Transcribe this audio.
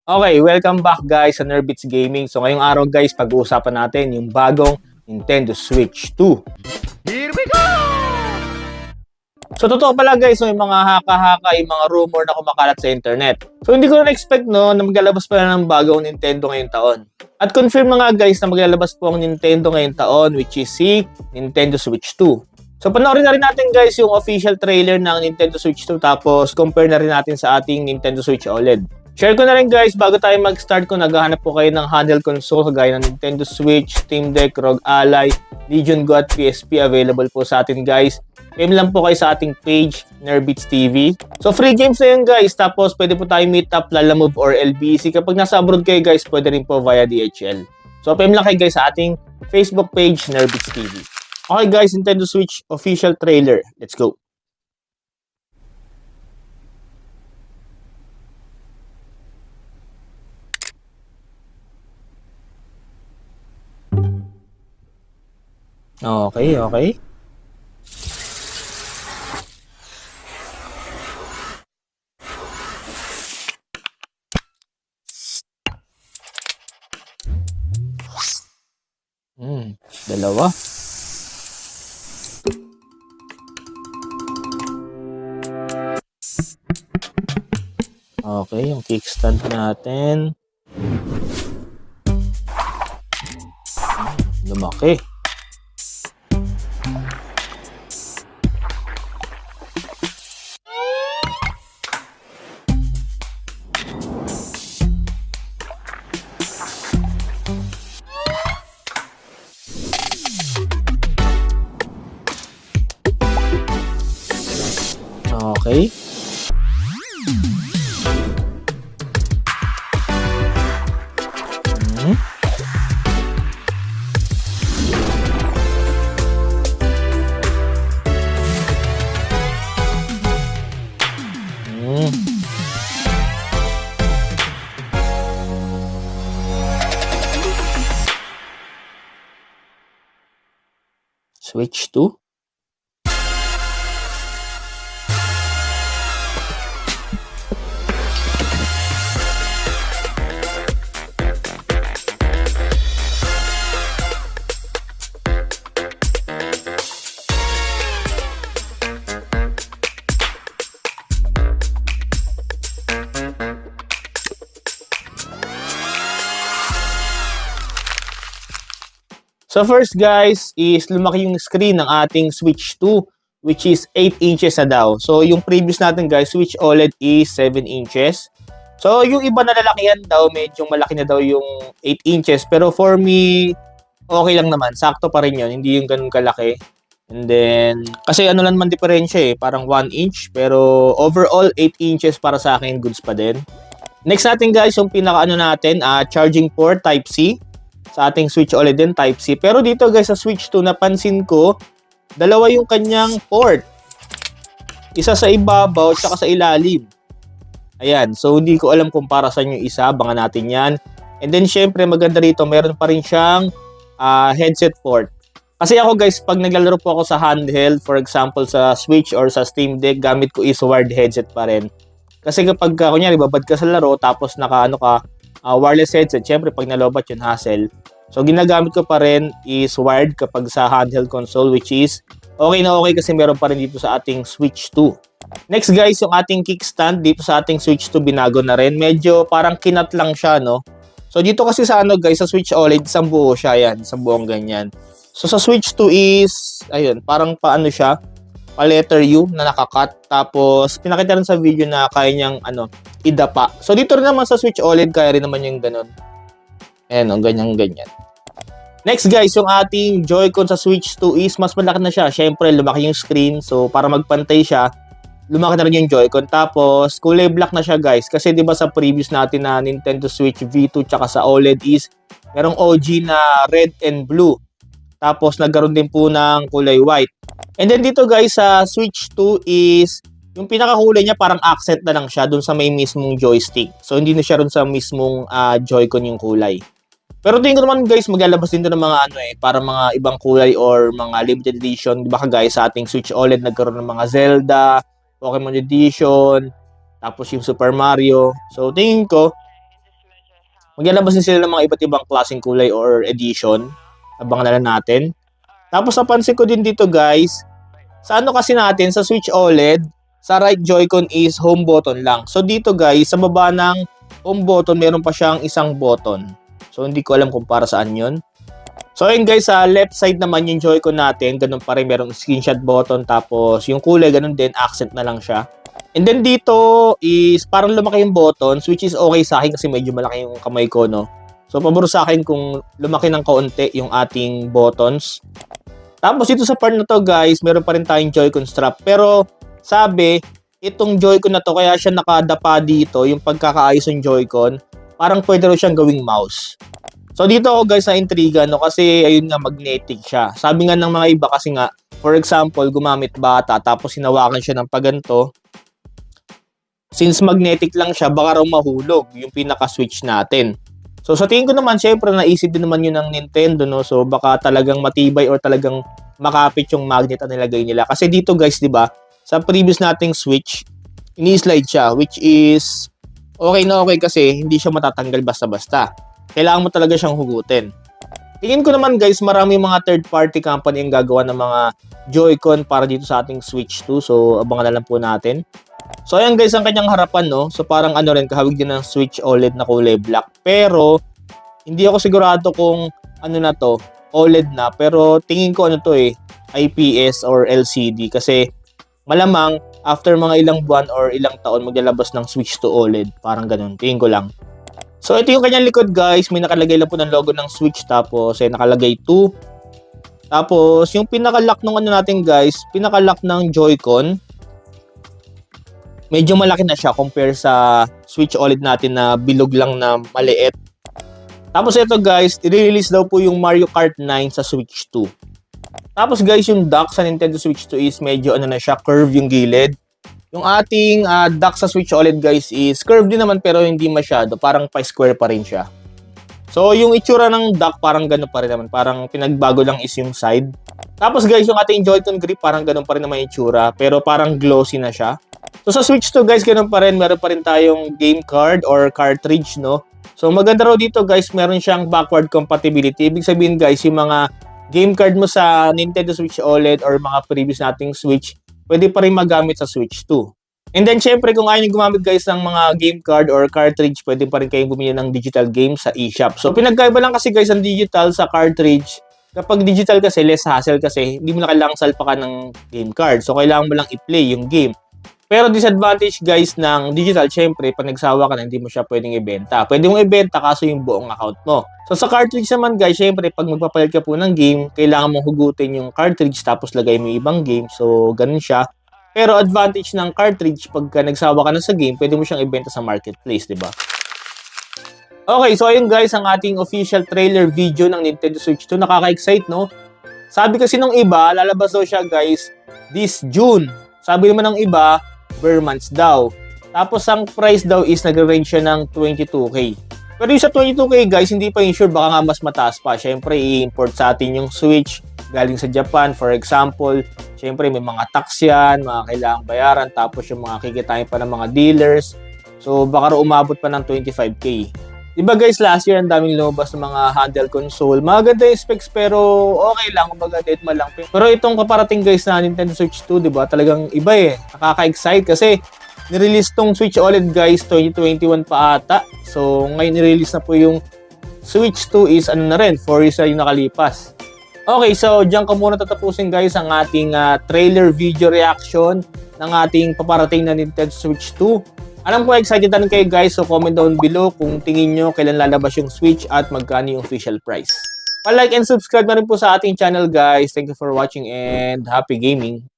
Okay, welcome back guys sa Nerbits Gaming. So ngayong araw guys, pag-uusapan natin yung bagong Nintendo Switch 2. Here we go! So totoo pala guys, yung mga haka-haka, yung mga rumor na kumakalat sa internet. So hindi ko na expect na maglalabas pala ng bagong Nintendo ngayong taon. At confirm na nga guys na maglalabas po ang Nintendo ngayong taon, which is si Nintendo Switch 2. So panoorin na rin natin guys yung official trailer ng Nintendo Switch 2, tapos compare na rin natin sa ating Nintendo Switch OLED. Share ko na rin guys, bago tayo mag-start kung naghahanap po kayo ng handheld console kagaya ng Nintendo Switch, Steam Deck, ROG Ally, Legion Go at PSP, available po sa atin guys. PM lang po kayo sa ating page, Nerbits TV. So free games na yun guys, tapos pwede po tayo meet up, Lalamove or LBC. Kapag nasa abroad kayo guys, pwede rin po via DHL. So PM lang kayo guys sa ating Facebook page, Nerbits TV. Okay guys, Nintendo Switch official trailer. Let's go! Okay. Dalawa. Okay, yung kickstand natin. Lumaki. Okay. Switch 2. So first guys is lumaki yung screen ng ating Switch 2, which is 8 inches na daw. So yung previous natin guys, Switch OLED is 7 inches. So yung iba na lalakihan daw, medyo malaki na daw yung 8 inches. Pero for me, okay lang naman. Sakto pa rin yun, hindi yung ganun kalaki. And then, kasi ano lang man diferensya parang 1 inch. Pero overall, 8 inches para sa akin, goods pa din. Next natin guys, yung pinaka natin, charging port Type-C. Sa ating Switch OLED din, Type-C. Pero dito guys, sa Switch 2, napansin ko, dalawa yung kanyang port. Isa sa ibabaw, tsaka sa ilalim. Ayan, so hindi ko alam kung para saan yung isa, abangan natin yan. And then syempre, maganda rito, meron pa rin siyang headset port. Kasi ako guys, pag naglalaro po ako sa handheld, for example sa Switch or sa Steam Deck, gamit ko is wired headset pa rin. Kasi kapag, kunyari, babad ka sa laro, tapos wireless headset, syempre pag nalobat yun, hassle. So ginagamit ko pa rin is wired kapag sa handheld console, which is okay na okay kasi meron pa rin dito sa ating Switch 2. Next guys, yung ating kickstand dito sa ating Switch 2 binago na rin. Medyo parang kinat lang siya, no? So dito kasi sa guys, sa Switch OLED, isang buo siya yan, isang buong ganyan. So sa Switch 2 is, ayun, parang paano siya, pa letter U na nakakat. Tapos pinakita rin sa video na kaya niyang idapa. So dito rin naman sa Switch OLED, kaya rin naman yung ganun. Ayan, ganyan. Next guys, yung ating Joy-Con sa Switch 2 is mas malaki na siya. Siyempre, lumaki yung screen. So para magpantay siya, lumaki na rin yung Joy-Con. Tapos kulay black na siya guys. Kasi di ba sa previous natin na Nintendo Switch V2 tsaka sa OLED is merong OG na red and blue. Tapos nagkaroon din po ng kulay white. And then dito guys, sa Switch 2 is yung pinakakulay niya parang accent na lang siya dun sa may mismong joystick. So hindi na siya dun sa mismong Joy-Con yung kulay. Pero tingin ko naman guys, maglalabas din ng mga para mga ibang kulay or mga limited edition. Di ba guys, sa ating Switch OLED nagkaroon ng mga Zelda, Pokemon Edition, tapos yung Super Mario. So tingin ko, Maglalabas din sila ng mga iba't ibang klaseng kulay or edition. Abangan na lang natin. Tapos napansin ko din dito guys, sa ano kasi natin, sa Switch OLED, sa right Joy-Con is home button lang. So dito guys, sa baba ng home button, meron pa siyang isang button. So hindi ko alam kung para saan yun. So ayun guys, sa left side naman yung Joy-Con natin, ganun pa rin, merong screenshot button, tapos yung kulay, ganun din, accent na lang siya. And then dito is parang lumaki yung buttons, which is okay sa akin kasi medyo malaki yung kamay ko, no? So pabor sa akin kung lumaki ng kaunti yung ating buttons. Tapos dito sa part na to guys, meron pa rin tayong Joy-Con strap. Pero sabi, itong Joy-Con na to, kaya siya nakadapa dito, yung pagkakaayos ng Joy-Con, parang pwede rin siyang gawing mouse. So dito ako guys na intriga, no? Kasi ayun nga, magnetic siya. Sabi nga ng mga iba kasi nga, for example, gumamit bata, tapos hinawakan siya ng paganto. Since magnetic lang siya, baka raw mahulog yung pinaka-switch natin. So sa tingin ko naman, syempre naisip din naman yun ng Nintendo, no? So baka talagang matibay or talagang makapit yung magnet na nilagay nila. Kasi dito guys, di ba, sa previous nating Switch, ini-slide siya, which is okay na okay kasi hindi siya matatanggal basta-basta. Kailangan mo talaga siyang hugutin. Tingin ko naman guys, marami mga third-party company ang gagawa ng mga Joy-Con para dito sa ating Switch 2. So abangan na lang po natin. So ayan guys, ang kanyang harapan, no? So parang ano rin, kahawig din ng Switch OLED na kulay black. Pero hindi ako sigurado kung ano na to, OLED na. Pero tingin ko ano to IPS or LCD. Kasi malamang after mga ilang buwan or ilang taon maglalabas ng Switch to OLED. Parang ganun, tingin ko lang. So ito yung kanyang likod guys, may nakalagay lang po ng logo ng Switch, tapos nakalagay 2. Tapos yung pinaka-lock ng ano natin guys, pinaka-lock ng Joy-Con, medyo malaki na siya compare sa Switch OLED natin na bilog lang na maliit. Tapos ito guys, i-release daw po yung Mario Kart 9 sa Switch 2. Tapos guys, yung dock sa Nintendo Switch 2 is medyo ano na siya, curve yung gilid. Yung ating dock sa Switch OLED guys is curve din naman pero hindi masyado, parang pa-square pa rin siya. So yung itsura ng dock parang gano'n pa rin naman, parang pinagbago lang is yung side. Tapos guys, yung ating Joy-Con grip parang gano'n pa rin naman yung itsura, pero parang glossy na siya. So sa Switch 2 guys, ganoon pa rin, meron pa rin tayong game card or cartridge, no? So maganda raw dito guys, meron siyang backward compatibility. Ibig sabihin guys, yung mga game card mo sa Nintendo Switch OLED or mga previous nating Switch, pwede pa rin magamit sa Switch 2. And then syempre kung ayaw nyo gumamit guys ng mga game card or cartridge, pwede pa rin kayong bumili ng digital games sa eShop. So pinagkaiba lang kasi guys ang digital sa cartridge. Kapag digital kasi, less hassle kasi hindi mo na kailangang salpakan ng game card. So kailangan mo lang i-play yung game. Pero disadvantage guys ng digital, syempre, pag nagsawa ka na, hindi mo siya pwedeng ibenta. Pwede mong ibenta kaso yung buong account mo. So sa cartridge naman guys, syempre, pag magpapalit ka po ng game, kailangan mong hugutin yung cartridge tapos lagay mo yung ibang game. So ganun siya. Pero advantage ng cartridge, pagka nagsawa ka na sa game, pwede mo siyang ibenta sa marketplace, di ba? Okay, so ayun guys, ang ating official trailer video ng Nintendo Switch 2. Nakaka-excite, no? Sabi kasi nung iba, lalabas daw siya guys this June. Sabi naman ng iba, per months daw. Tapos ang price daw is nagre-range siya ng 22K. Pero yung sa 22K guys, hindi pa sure, baka nga mas mataas pa. Syempre, i-import sa atin yung Switch galing sa Japan. For example, syempre may mga tax yan, mga kailangang bayaran, tapos yung mga kikitain pa ng mga dealers. So baka umabot pa ng 25K. Diba guys, last year ang daming lumabas ng mga handheld console. Maganda yung specs pero okay lang, kumbaga dead man lang. Pero itong kaparating guys na Nintendo Switch 2, diba, talagang iba Nakaka-excite kasi nirelease tong Switch OLED guys 2021 pa ata. So ngayon nirelease na po yung Switch 2 is ano na rin, 4 years na yung nakalipas. Okay, so diyan ko muna tatapusin guys ang ating trailer video reaction ng ating paparating na Nintendo Switch 2. Alam ko excited na kayo guys, so comment down below kung tingin nyo kailan lalabas yung Switch at magkano yung official price. Pa-like and subscribe na rin po sa ating channel guys. Thank you for watching and happy gaming!